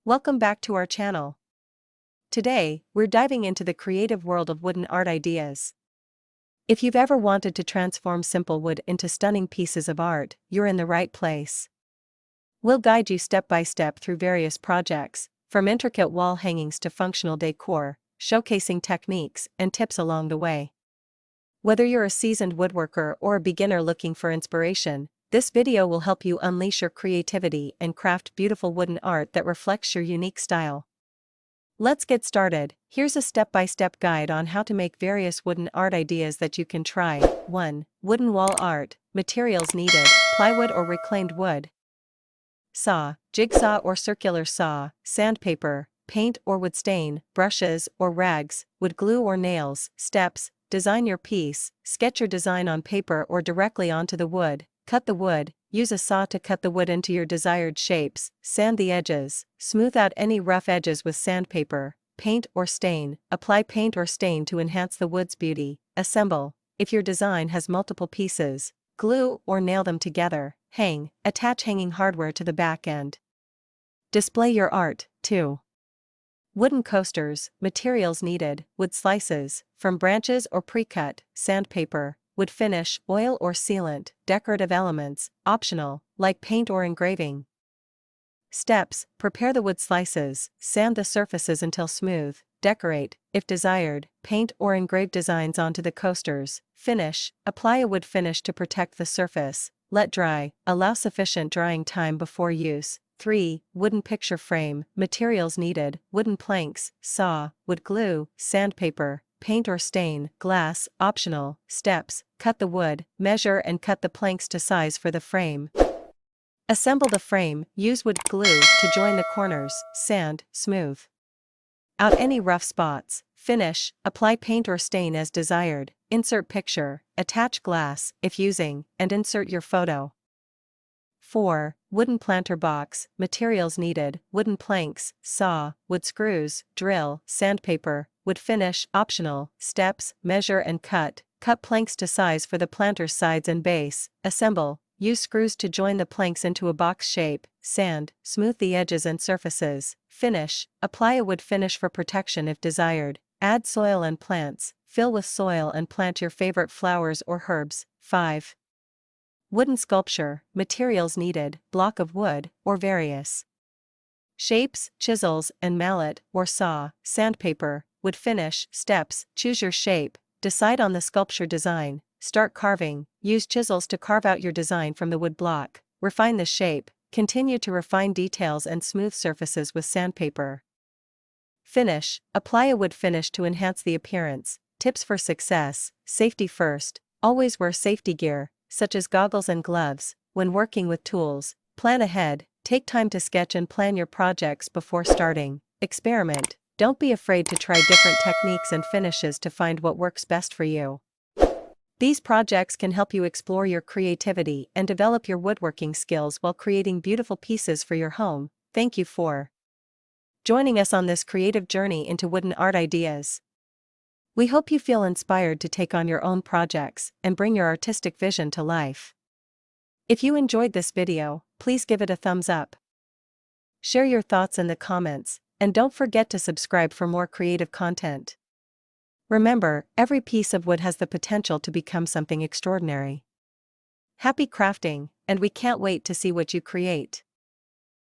Welcome back to our channel. Today, we're diving into the creative world of wooden art ideas. If you've ever wanted to transform simple wood into stunning pieces of art, you're in the right place. We'll guide you step by step through various projects, from intricate wall hangings to functional decor, showcasing techniques and tips along the way. Whether you're a seasoned woodworker or a beginner looking for inspiration, this video will help you unleash your creativity and craft beautiful wooden art that reflects your unique style. Let's get started. Here's a step-by-step guide on how to make various wooden art ideas that you can try. 1. Wooden wall art. Materials needed: plywood or reclaimed wood, saw, jigsaw or circular saw, sandpaper, paint or wood stain, brushes or rags, wood glue or nails. Steps: design your piece, sketch your design on paper or directly onto the wood, cut the wood, use a saw to cut the wood into your desired shapes, sand the edges, smooth out any rough edges with sandpaper, paint or stain, apply paint or stain to enhance the wood's beauty, assemble. If your design has multiple pieces, glue or nail them together, hang, attach hanging hardware to the back end. Display your art. 2. Wooden coasters. Materials needed: wood slices, from branches or pre-cut, sandpaper, wood finish, oil or sealant, decorative elements, optional, like paint or engraving. Steps: prepare the wood slices, sand the surfaces until smooth, decorate, if desired, paint or engrave designs onto the coasters. Finish: apply a wood finish to protect the surface, let dry, allow sufficient drying time before use. 3. Wooden picture frame. Materials needed: wooden planks, saw, wood glue, sandpaper, paint or stain, glass, optional. Steps: cut the wood, measure and cut the planks to size for the frame. Assemble the frame, use wood glue to join the corners, sand, smooth out any rough spots. Finish: apply paint or stain as desired, insert picture, attach glass, if using, and insert your photo. 4. Wooden planter box. Materials needed: wooden planks, saw, wood screws, drill, sandpaper, wood finish, optional. Steps: measure and cut planks to size for the planter's sides and base, assemble, use screws to join the planks into a box shape, sand, smooth the edges and surfaces. Finish: apply a wood finish for protection if desired, add soil and plants, fill with soil and plant your favorite flowers or herbs. 5. Wooden sculpture. Materials needed: block of wood, or various shapes, chisels and mallet or saw, sandpaper, wood finish. Steps: choose your shape, decide on the sculpture design, start carving, use chisels to carve out your design from the wood block, refine the shape, continue to refine details and smooth surfaces with sandpaper. Finish: apply a wood finish to enhance the appearance. Tips for success: safety first, always wear safety gear, such as goggles and gloves, when working with tools. Plan ahead, take time to sketch and plan your projects before starting. Experiment, don't be afraid to try different techniques and finishes to find what works best for you. These projects can help you explore your creativity and develop your woodworking skills while creating beautiful pieces for your home. Thank you for joining us on this creative journey into wooden art ideas. We hope you feel inspired to take on your own projects and bring your artistic vision to life. If you enjoyed this video, please give it a thumbs up. Share your thoughts in the comments, and don't forget to subscribe for more creative content. Remember, every piece of wood has the potential to become something extraordinary. Happy crafting, and we can't wait to see what you create.